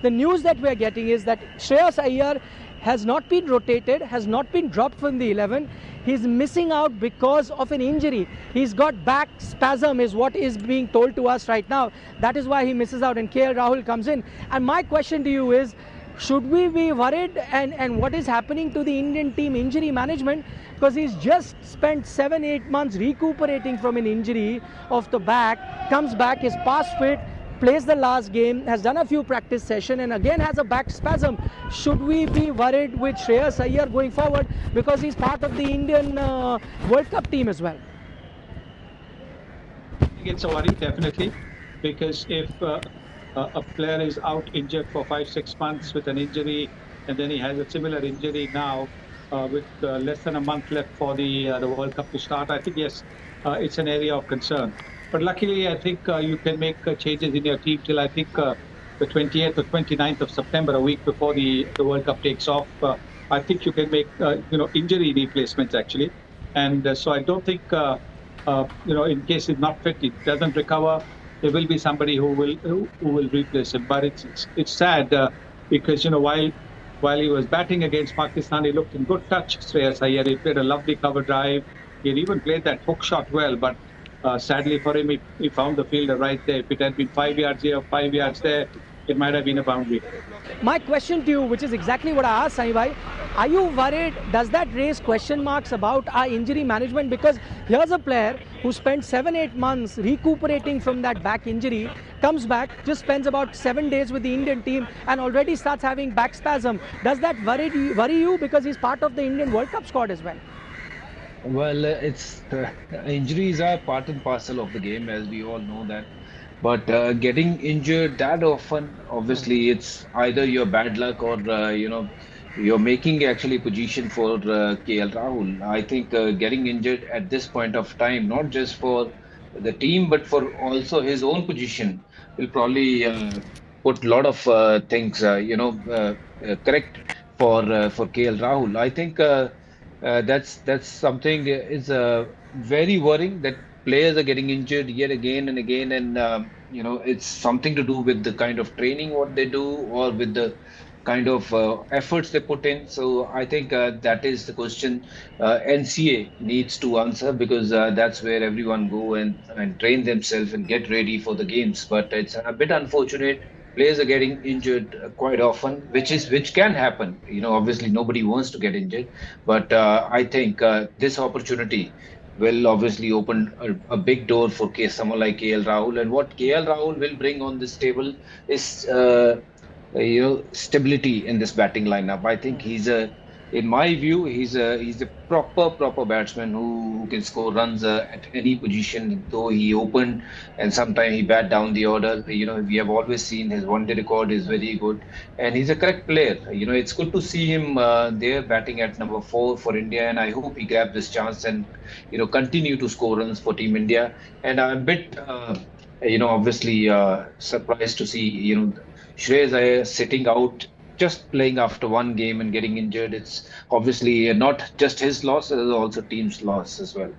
the news that we are getting is that Shreyas Iyer has not been rotated, has not been dropped from the 11. He's missing out because of an injury. He's got back spasm is what is being told to us right now. That is why he misses out and KL Rahul comes in. And my question to you is, should we be worried, and what is happening to the Indian team injury management? Because he's just spent 7-8 months recuperating from an injury of the back, comes back, is past fit, plays the last game, has done a few practice sessions and again has a back spasm. Should we be worried with Shreyas Iyer going forward because he's part of the Indian World Cup team as well? I think it's a worry, definitely, because if a player is out injured for 5-6 months with an injury and then he has a similar injury now with less than a month left for the World Cup to start, I think, yes, it's an area of concern. But luckily, I think you can make changes in your team till I think the 28th or 29th of September, a week before the World Cup takes off. I think you can make injury replacements actually, and so I don't think in case he's not fit, he doesn't recover, there will be somebody who will replace him. But it's sad because while he was batting against Pakistan, he looked in good touch. Shreyas Iyer, he played a lovely cover drive. He had even played that hook shot well, but sadly for him, he found the fielder right there. If it had been 5 yards here, 5 yards there, it might have been a boundary. My question to you, which is exactly what I asked Sani bhai, are you worried? Does that raise question marks about our injury management? Because here's a player who spent 7-8 months recuperating from that back injury, comes back, just spends about 7 days with the Indian team and already starts having back spasm. Does that worry you because he's part of the Indian World Cup squad as well? Well, it's injuries are part and parcel of the game, as we all know that. But getting injured that often, obviously, it's either your bad luck or you're making actually position for KL Rahul. I think getting injured at this point of time, not just for the team but for also his own position, will probably put a lot of things, correct for KL Rahul. I think. That's something is very worrying that players are getting injured yet again and again, and it's something to do with the kind of training what they do or with the kind of efforts they put in. So I think that is the question NCA needs to answer, because that's where everyone go and train themselves and get ready for the games. But it's a bit unfortunate. Players are getting injured quite often, which can happen. Obviously nobody wants to get injured, but I think this opportunity will obviously open a big door for someone like KL Rahul. And what KL Rahul will bring on this table is stability in this batting lineup. I think in my view, he's a proper batsman who can score runs at any position. Though he opened and sometimes he bat down the order. We have always seen his one-day record is very good, and he's a correct player. It's good to see him there batting at number 4 for India, and I hope he grabs this chance and continue to score runs for Team India. And I'm a bit obviously surprised to see Shreyas Iyer sitting out, just playing after one game and getting injured. It's obviously not just his loss, it's also team's loss as well.